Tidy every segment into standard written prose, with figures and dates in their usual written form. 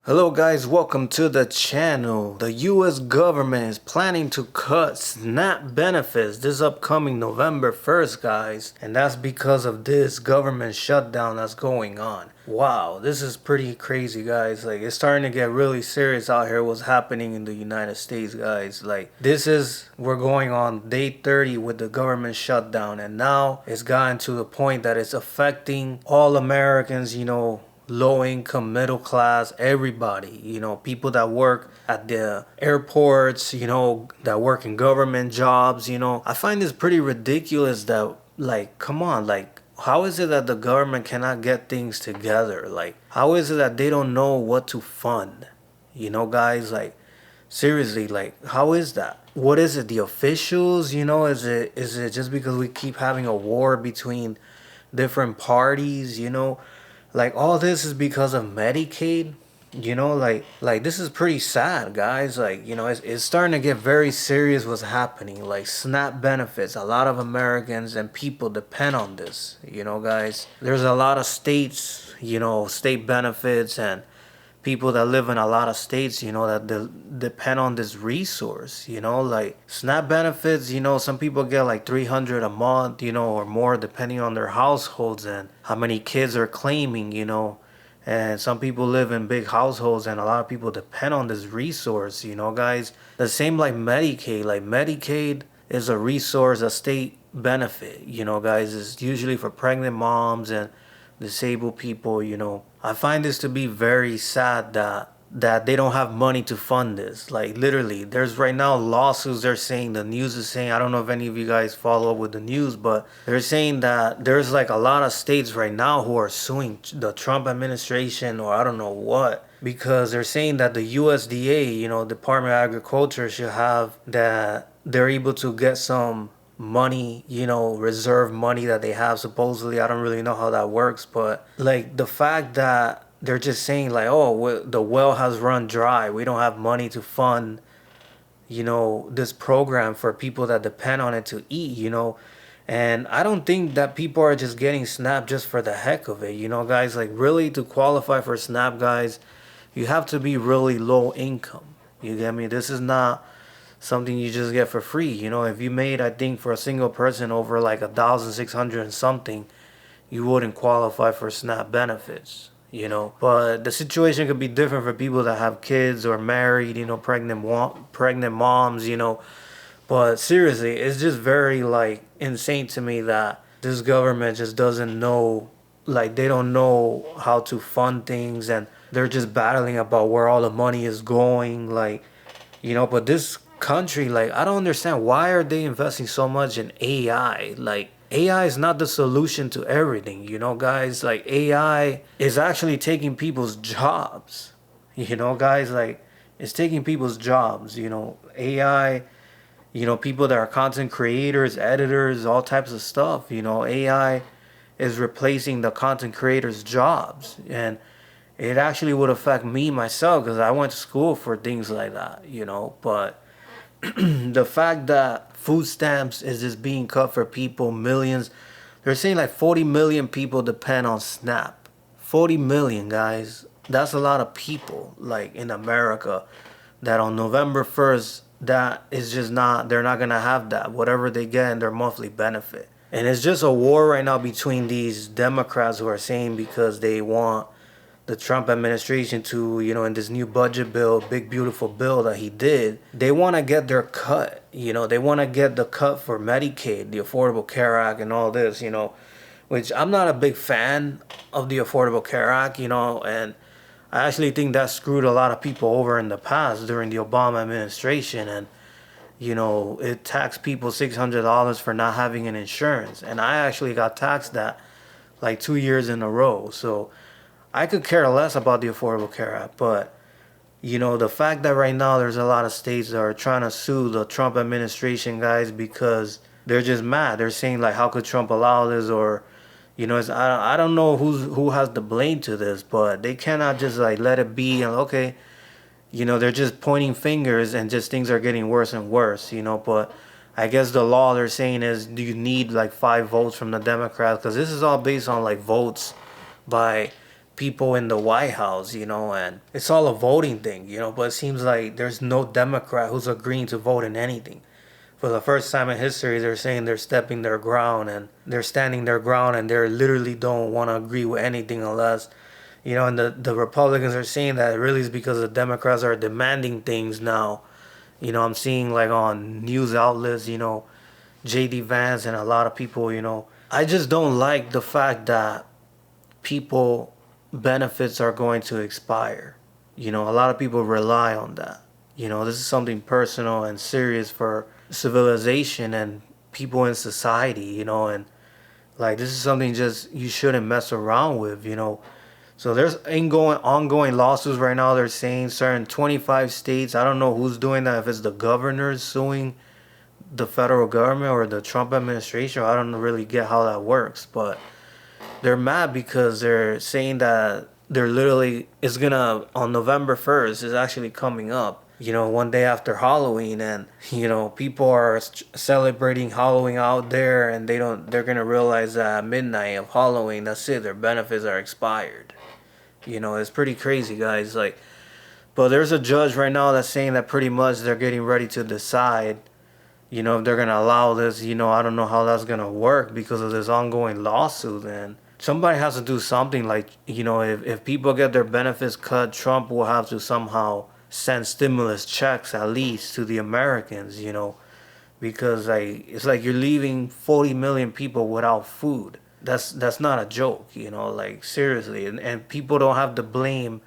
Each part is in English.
Hello guys, welcome to the channel. The US government is planning to cut SNAP benefits this upcoming November 1st, guys. And that's because of this government shutdown that's going on. Wow, this is pretty crazy, guys. Like, it's starting to get really serious out here what's happening in the United States, guys. Like, we're going on day 30 with the government shutdown, and now it's gotten to the point that it's affecting all Americans, low income, middle class, everybody, people that work at the airports, that work in government jobs, I find this pretty ridiculous that, like, come on, like, how is it that the government cannot get things together? Like, how is it that they don't know what to fund? Guys, like, seriously, like, how is that? What is it? The officials, is it just because we keep having a war between different parties, Like, all this is because of Medicaid, like this is pretty sad, guys. Like, it's starting to get very serious what's happening. Like, SNAP benefits, a lot of Americans and people depend on this, guys. There's a lot of states, state benefits, and people that live in a lot of states, that depend on this resource, like SNAP benefits, some people get like 300 a month, or more depending on their households and how many kids are claiming, and some people live in big households, and a lot of people depend on this resource, guys. The same like Medicaid is a resource, a state benefit, guys. It's usually for pregnant moms and disabled people, I find this to be very sad that they don't have money to fund this. Like, literally, there's right now lawsuits. They're saying, the news is saying, I don't know if any of you guys follow up with the news, but they're saying that there's like a lot of states right now who are suing the Trump administration, or I don't know what, because they're saying that the USDA, Department of Agriculture, should have that they're able to get some money, reserve money that they have supposedly. I don't really know how that works, but like the fact that they're just saying like, oh, the well has run dry, we don't have money to fund, this program for people that depend on it to eat, and I don't think that people are just getting SNAP just for the heck of it, guys. Like, really, to qualify for SNAP, guys, you have to be really low income. You get me? This is not something you just get for free. If you made, I think, for a single person over like 1,600 and something, you wouldn't qualify for SNAP benefits. But the situation could be different for people that have kids or married, pregnant moms, But seriously, it's just very like insane to me that this government just doesn't know, like, they don't know how to fund things, and they're just battling about where all the money is going, like, but this country, like, I don't understand, why are they investing so much in AI? Like, AI is not the solution to everything, guys. Like, AI is actually taking people's jobs, guys. Like, it's taking people's jobs, AI, people that are content creators, editors, all types of stuff, AI is replacing the content creators' jobs, and it actually would affect me myself because I went to school for things like that, but the fact that food stamps is just being cut for people, millions. They're saying like 40 million people depend on SNAP. 40 million, guys. That's a lot of people, like, in America, that on November 1st, that is just not, they're not going to have that, whatever they get in their monthly benefit. And it's just a war right now between these Democrats who are saying, because they want the Trump administration to, in this new budget bill, big beautiful bill that he did, they want to get their cut. They want to get the cut for Medicaid, the Affordable Care Act, and all this, which I'm not a big fan of the Affordable Care Act, and I actually think that screwed a lot of people over in the past during the Obama administration, and it taxed people $600 for not having an insurance, and I actually got taxed that like 2 years in a row. So I could care less about the Affordable Care Act, but, the fact that right now there's a lot of states that are trying to sue the Trump administration, guys, because they're just mad. They're saying, like, how could Trump allow this? Or, I don't know who has the blame to this, but they cannot just, like, let it be and, okay, they're just pointing fingers and just things are getting worse and worse, but I guess the law they're saying is you need like 5 votes from the Democrats, because this is all based on like votes by people in the White House, and it's all a voting thing, but it seems like there's no Democrat who's agreeing to vote in anything. For the first time in history, they're saying they're stepping their ground and they're standing their ground and they literally don't want to agree with anything unless, and the Republicans are saying that it really is because the Democrats are demanding things now. I'm seeing like on news outlets, J.D. Vance and a lot of people, I just don't like the fact that people benefits are going to expire. A lot of people rely on that. This is something personal and serious for civilization and people in society, and like this is something just you shouldn't mess around with, So there's ongoing lawsuits right now. They're saying certain 25 states, I don't know who's doing that, if it's the governors suing the federal government or the Trump administration. I don't really get how that works, but they're mad because they're saying that they're literally, it's gonna, on November 1st, is actually coming up, one day after Halloween, and, people are celebrating Halloween out there, and they're gonna realize that at midnight of Halloween, that's it, their benefits are expired. It's pretty crazy, guys. Like, but there's a judge right now that's saying that pretty much they're getting ready to decide, if they're going to allow this. I don't know how that's going to work because of this ongoing lawsuit. And somebody has to do something. Like, if people get their benefits cut, Trump will have to somehow send stimulus checks at least to the Americans, because it's like you're leaving 40 million people without food. That's not a joke, like seriously. And people don't have to blame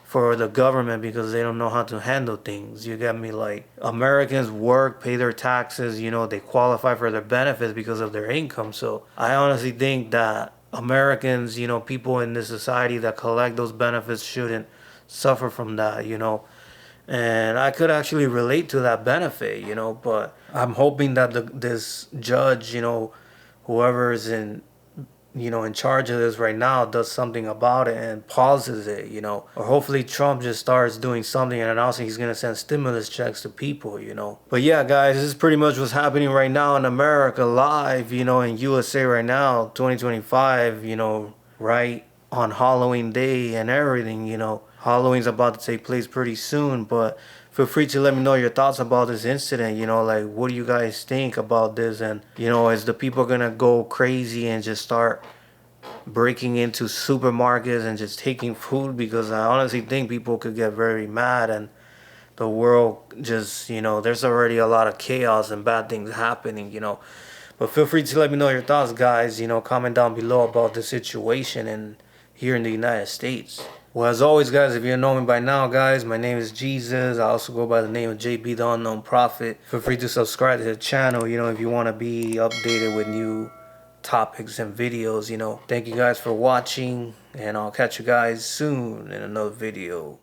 for the government because they don't know how to handle things. You get me? Like, Americans work, pay their taxes, they qualify for their benefits because of their income. So I honestly think that Americans, people in this society that collect those benefits shouldn't suffer from that, And I could actually relate to that benefit, but I'm hoping that this judge, whoever is in charge of this right now does something about it and pauses it, or hopefully Trump just starts doing something and announcing he's going to send stimulus checks to people, But yeah, guys, this is pretty much what's happening right now in America live, in USA right now, 2025, right on Halloween day and everything, Halloween's about to take place pretty soon, but feel free to let me know your thoughts about this incident, like what do you guys think about this? And, is the people gonna go crazy and just start breaking into supermarkets and just taking food? Because I honestly think people could get very mad and the world just, there's already a lot of chaos and bad things happening, But feel free to let me know your thoughts, guys, comment down below about the situation and here in the United States. Well, as always, guys, if you don't know me by now, guys, my name is Jesus. I also go by the name of JB the Unknown Prophet. Feel free to subscribe to the channel, if you want to be updated with new topics and videos, Thank you guys for watching, and I'll catch you guys soon in another video.